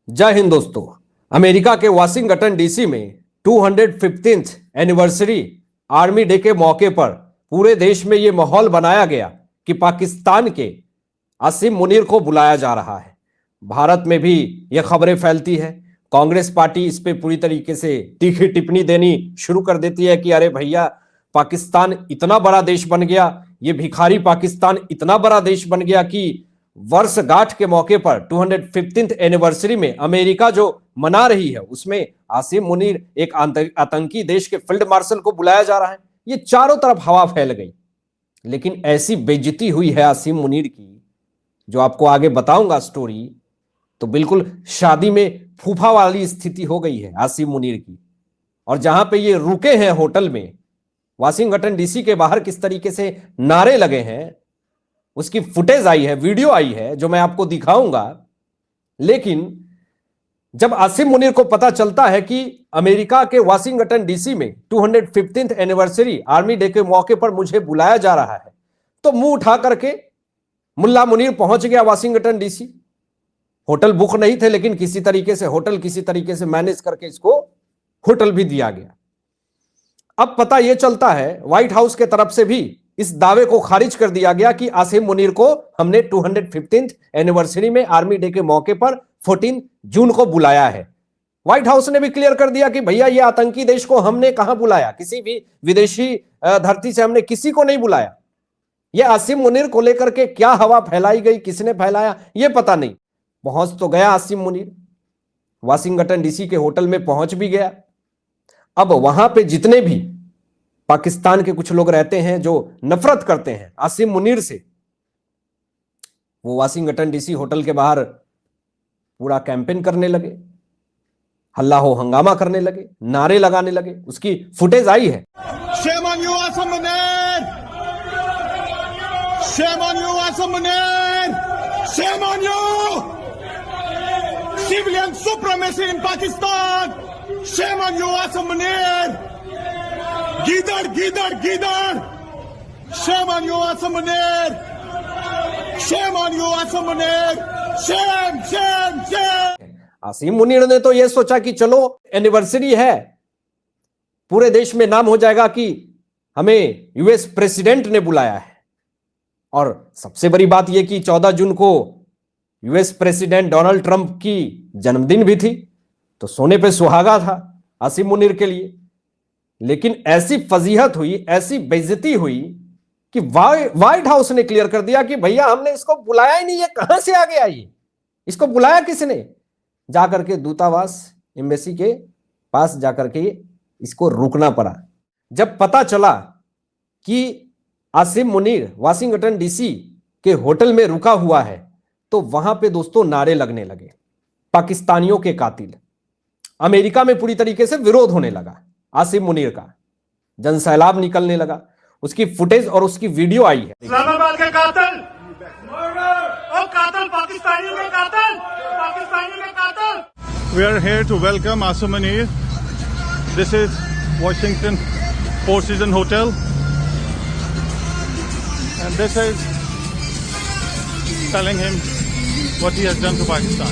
जय हिंद दोस्तों। अमेरिका के वाशिंगटन डीसी में 215th एनिवर्सरी आर्मी डे के मौके पर पूरे देश में यह माहौल बनाया गया कि पाकिस्तान के आसिम मुनीर को बुलाया जा रहा है। भारत में भी यह खबरें फैलती है। कांग्रेस पार्टी इस पे पूरी तरीके से तीखी टिप्पणी देनी शुरू कर देती है कि अरे भैया, पाकिस्तान इतना बड़ा देश बन गया, ये भिखारी पाकिस्तान इतना बड़ा देश बन गया कि वर्षगांठ के मौके पर 215th एनिवर्सरी में अमेरिका जो मना रही है उसमें आसिम मुनीर एक आतंकी देश के फील्ड मार्शल को बुलाया जा रहा है। ये चारों तरफ हवा फैल गई, लेकिन ऐसी बेइज्जती हुई है आसिम मुनीर की जो आपको आगे बताऊंगा स्टोरी। तो बिल्कुल शादी में फूफा वाली स्थिति हो गई है आसिम मुनीर की। और जहां पे ये रुके हैं होटल में वाशिंगटन डीसी के बाहर किस तरीके से नारे लगे हैं उसकी फुटेज आई है, वीडियो आई है जो मैं आपको दिखाऊंगा। लेकिन जब आसिम मुनीर को पता चलता है कि अमेरिका के वाशिंगटन डीसी में 215th एनिवर्सरी आर्मी डे के मौके पर मुझे बुलाया जा रहा है, तो मुंह उठा करके मुल्ला मुनीर पहुंच गया वाशिंगटन डीसी। होटल बुक नहीं थे, लेकिन किसी तरीके से मैनेज करके इसको होटल भी दिया गया। अब पता यह चलता है व्हाइट हाउस के तरफ से भी इस दावे को खारिज कर दिया गया कि आसिम मुनीर को हमने 215th एनिवर्सरी में आर्मी डे के मौके पर 14 जून को बुलाया है। व्हाइट हाउस ने भी क्लियर कर दिया कि भैया ये आतंकी देश को हमने कहां बुलाया, किसी भी विदेशी धरती से हमने किसी को नहीं बुलाया। ये आसिम मुनीर को लेकर के क्या हवा फैलाई गई, किसने फैलाया ये पता नहीं। पहुंच तो गया आसिम मुनीर, वाशिंगटन डीसी के होटल में पहुंच भी गया। अब वहां पे जितने भी पाकिस्तान के कुछ लोग रहते हैं जो नफरत करते हैं आसिम मुनीर से, वो वाशिंगटन डीसी होटल के बाहर पूरा कैंपेन करने लगे, हल्ला हो हंगामा करने लगे, नारे लगाने लगे। उसकी फुटेज आई है। Shame on you, Asim Munir! Shame on you, Asim Munir! Shame on you! Civilian supremacy in Pakistan! Shame on you, Asim Munir! Gidar, gidar, gidar! Shame on you, Asim Munir! Shame on you, Asim Munir! Shame, shame, shame! Asim Munir ने तो यह सोचा कि चलो anniversary है, पूरे देश में नाम हो जाएगा कि हमें यूएस प्रेसिडेंट ने बुलाया है। और सबसे बड़ी बात यह कि 14 जून को यूएस प्रेसिडेंट डोनाल्ड ट्रंप की जन्मदिन भी थी, तो सोने पे सुहागा था आसिम मुनीर के लिए। लेकिन ऐसी फजीहत हुई, ऐसी बेइज्जती हुई कि व्हाइट हाउस ने क्लियर कर दिया कि भैया हमने इसको बुलाया ही नहीं, ये कहां से आ गया, ये इसको बुलाया किसने। जाकर के दूतावास एम्बेसी के पास जाकर के इसको रुकना पड़ा। जब पता चला कि आसिम मुनीर वाशिंगटन डीसी के होटल में रुका हुआ है, तो वहां पे दोस्तों नारे लगने लगे, पाकिस्तानियों के कातिल। अमेरिका में पूरी तरीके से विरोध होने लगा आसिम मुनीर का, जनसैलाब निकलने लगा। उसकी फुटेज और उसकी वीडियो आई है। इस्लामाबाद के कातिल और कातिल पाकिस्तानी के कातिल, पाकिस्तानी के कातिल। We are here to welcome Asim Munir. This is Washington Four Seasons Hotel, and this is telling him what he has done to Pakistan.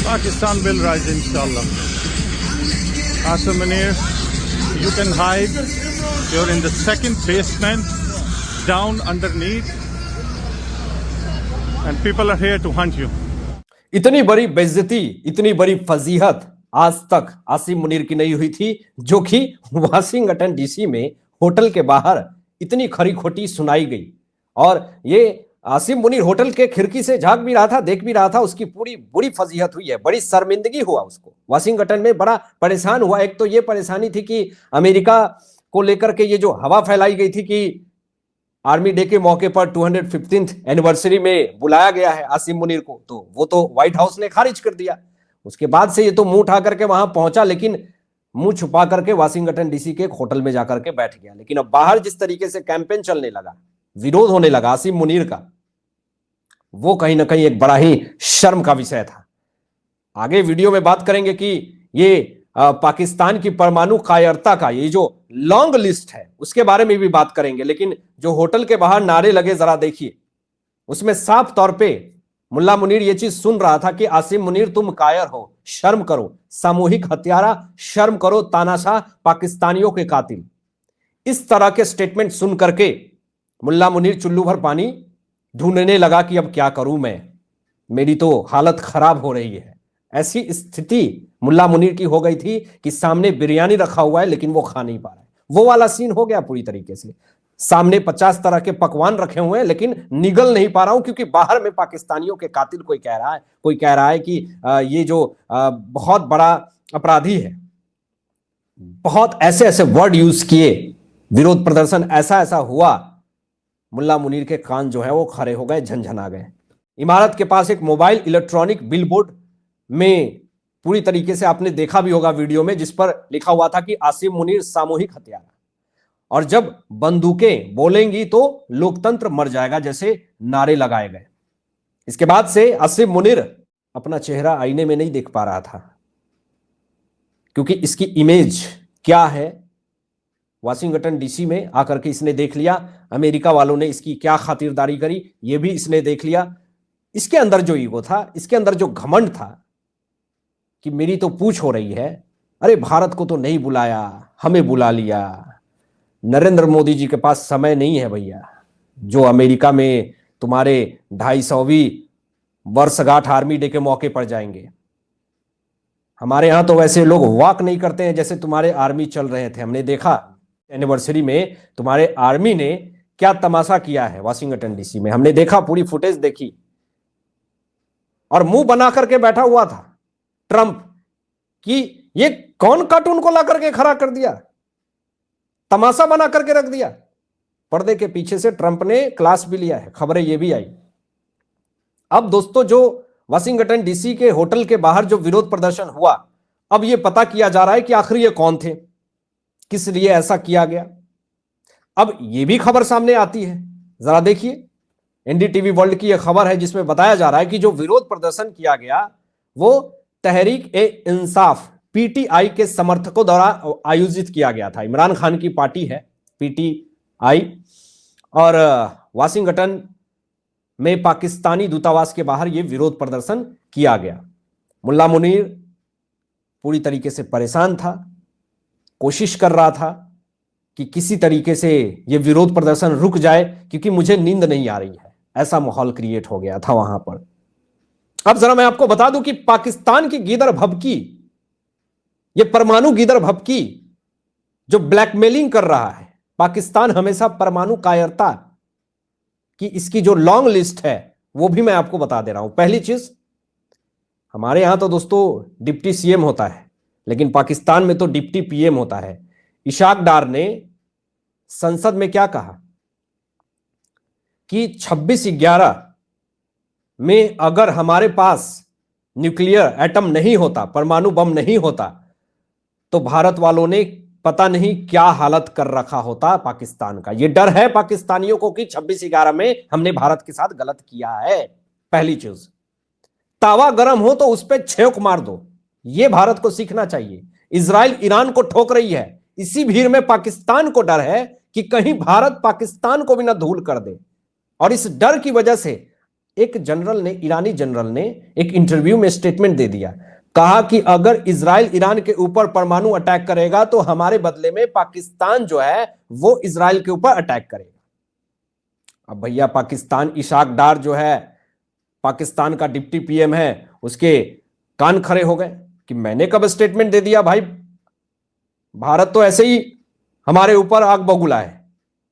Pakistan will rise, inshallah. Asim Munir, you can hide. You're in the second basement, down underneath, and people are here to hunt you. इतनी बड़ी बेइज्जती, इतनी बड़ी फजीहत आज तक आसिम मुनीर की नहीं हुई थी, जो कि वाशिंगटन डीसी में होटल के बाहर इतनी खरी खोटी सुनाई गई। और ये आसिम मुनीर होटल के खिड़की से झांक भी रहा था, देख भी रहा था, उसकी पूरी बुरी फजीहत हुई है, बड़ी शर्मिंदगी हुआ उसको। वाशिंगटन में बड़ा परेशान हुआ। एक तो ये परेशानी थी कि अमेरिका को लेकर के ये जो हवा फैलाई गई थी कि आर्मी डे के मौके पर 215th एनिवर्सरी में बुलाया गया है आसिम मुनीर को, तो वो तो व्हाइट हाउस ने खारिज कर दिया। उसके बाद से ये तो मुंह उठा करके वहां पहुंचा, लेकिन मुंह छुपा करके वाशिंगटन डीसी के एक होटल में जाकर के बैठ गया। लेकिन अब बाहर जिस तरीके से कैंपेन चलने लगा, विरोध होने लगा आसिम मुनीर का, वो कहीं ना कहीं एक बड़ा ही शर्म का विषय था। आगे वीडियो में बात करेंगे कि ये पाकिस्तान की परमाणु कायरता का ये जो लॉन्ग लिस्ट है उसके बारे में भी बात करेंगे। लेकिन जो होटल के बाहर नारे लगे जरा देखिए, उसमें साफ तौर पे मुल्ला मुनीर ये चीज सुन रहा था कि आसिम मुनीर तुम कायर हो, शर्म करो, सामूहिक हत्यारा, शर्म करो, तानाशाह पाकिस्तानियों के कातिल। इस तरह के स्टेटमेंट सुन करके मुल्ला मुनीर चुल्लू भर पानी ढूंढने लगा कि अब क्या करूं मैं, मेरी तो हालत खराब हो रही है। ऐसी स्थिति मुल्ला मुनीर की हो गई थी कि सामने बिरयानी रखा हुआ है लेकिन वो खा नहीं पा रहा है। वो वाला सीन हो गया पूरी तरीके से। सामने 50 तरह के पकवान रखे हुए हैं लेकिन निगल नहीं पा रहा हूं, क्योंकि बाहर में पाकिस्तानियों के कातिल कोई कह रहा है कि ये जो बहुत बड़ा अपराधी है। बहुत ऐसे ऐसे वर्ड यूज किए, विरोध प्रदर्शन ऐसा ऐसा हुआ, मुल्ला मुनीर के कान जो है वो खड़े हो गए, झनझना गए। इमारत के पास एक मोबाइल इलेक्ट्रॉनिक बिलबोर्ड में पूरी तरीके से आपने देखा भी होगा वीडियो में, जिस पर लिखा हुआ था कि आसिम मुनीर सामूहिक हत्यारा, और जब बंदूकें बोलेंगी तो लोकतंत्र मर जाएगा जैसे नारे लगाए गए। इसके बाद से आसिम मुनीर अपना चेहरा आईने में नहीं देख पा रहा था, क्योंकि इसकी इमेज क्या है वाशिंगटन डीसी में आकर के इसने देख लिया। अमेरिका वालों ने इसकी क्या खातिरदारी करी ये भी इसने देख लिया। इसके अंदर जो ईगो था, इसके अंदर जो घमंड था कि मेरी तो पूछ हो रही है, अरे भारत को तो नहीं बुलाया, हमें बुला लिया। नरेंद्र मोदी जी के पास समय नहीं है भैया, जो अमेरिका में तुम्हारे 250वीं वर्षगांठ आर्मी डे के मौके पर जाएंगे। हमारे यहां तो वैसे लोग वॉक नहीं करते हैं जैसे तुम्हारे आर्मी चल रहे थे। हमने देखा एनिवर्सरी में तुम्हारे आर्मी ने क्या तमाशा किया है वाशिंगटन डीसी में, हमने देखा, पूरी फुटेज देखी। और मुंह बना करके बैठा हुआ था ट्रंप कि ये कौन कार्टून को ला करके खड़ा कर दिया, तमाशा बना करके रख दिया। पर्दे के पीछे से ट्रंप ने क्लास भी लिया है, खबरें ये भी आई। अब दोस्तों, जो वाशिंगटन डीसी के होटल के बाहर जो विरोध प्रदर्शन हुआ, अब ये पता किया जा रहा है कि आखिर ये कौन थे, किस लिए ऐसा किया गया। अब ये भी खबर सामने आती है, जरा देखिए। एनडीटीवी वर्ल्ड की यह खबर है जिसमें बताया जा रहा है कि जो विरोध प्रदर्शन किया गया वो तहरीक ए इंसाफ पीटीआई के समर्थकों द्वारा आयोजित किया गया था। इमरान खान की पार्टी है पीटीआई, और वाशिंगटन में पाकिस्तानी दूतावास के बाहर यह विरोध प्रदर्शन किया गया। मुल्ला मुनीर पूरी तरीके से परेशान था, कोशिश कर रहा था कि किसी तरीके से यह विरोध प्रदर्शन रुक जाए, क्योंकि मुझे नींद नहीं आ रही है, ऐसा माहौल क्रिएट हो गया था वहां पर। अब जरा मैं आपको बता दूं कि पाकिस्तान की गीदड़ भभकी, ये परमाणु गीदड़ भभकी जो ब्लैकमेलिंग कर रहा है, पाकिस्तान हमेशा परमाणु कायरता कि इसकी जो लॉन्ग लिस्ट है वो भी मैं आपको बता दे रहा हूं। पहली चीज, हमारे यहां तो दोस्तों डिप्टी सीएम होता है, लेकिन पाकिस्तान में तो डिप्टी पीएम होता है। इशाक डार ने संसद में क्या कहा कि 26/11 में अगर हमारे पास न्यूक्लियर एटम नहीं होता, परमाणु बम नहीं होता, तो भारत वालों ने पता नहीं क्या हालत कर रखा होता पाकिस्तान का। यह डर है पाकिस्तानियों को कि 26/11 में हमने भारत के साथ गलत किया है। पहली चीज, तावा गर्म हो तो उस पर छेक मार दो, यह भारत को सीखना चाहिए। इजराइल ईरान को ठोक रही है, इसी भीड़ में पाकिस्तान को डर है कि कहीं भारत पाकिस्तान को भी ना धूल कर दे। और इस डर की वजह से एक जनरल ने, ईरानी जनरल ने एक इंटरव्यू में स्टेटमेंट दे दिया, कहा कि अगर इजराइल ईरान के ऊपर परमाणु अटैक करेगा तो हमारे बदले में पाकिस्तान जो है वो इजराइल के ऊपर अटैक करेगा। अब भैया पाकिस्तान, इशाक डार जो है पाकिस्तान का डिप्टी पीएम है, उसके कान खड़े हो गए कि मैंने कब स्टेटमेंट दे दिया भाई, भारत तो ऐसे ही हमारे ऊपर आग बबूला है।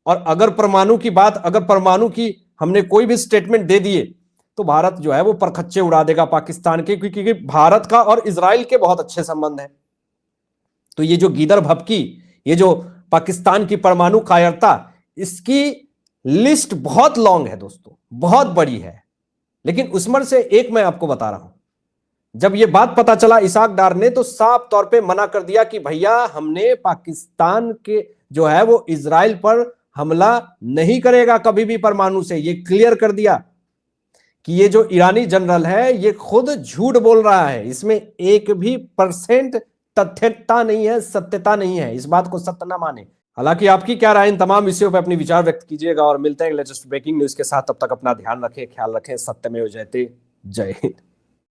और अगर परमाणु की बात, अगर परमाणु की हमने कोई भी स्टेटमेंट दे दिए तो भारत जो है वो परखच्चे उड़ा देगा पाकिस्तान के, क्योंकि भारत का और इजराइल के बहुत अच्छे संबंध हैं। तो ये जो गीदड़ भभकी, ये जो पाकिस्तान की परमाणु कायरता, इसकी लिस्ट बहुत लॉन्ग है दोस्तों, बहुत बड़ी है। लेकिन उसमें से एक मैं आपको बता रहा हूं, जब ये बात पता चला इशाक डार ने, तो साफ तौर पे मना कर दिया कि भैया हमने पाकिस्तान के जो है वो इजराइल पर हमला नहीं करेगा कभी भी परमाणु से। ये क्लियर कर दिया कि ये जो ईरानी जनरल है ये खुद झूठ बोल रहा है, इसमें 1% तथ्यता नहीं है, सत्यता नहीं है, इस बात को सत्य ना माने। हालांकि आपकी क्या राय इन तमाम विषयों पर अपनी विचार व्यक्त कीजिएगा और मिलते हैं लेटेस्ट ब्रेकिंग न्यूज के साथ। तब तक अपना ध्यान रखें, ख्याल रखें। सत्यमेव जयते। जय हिंद।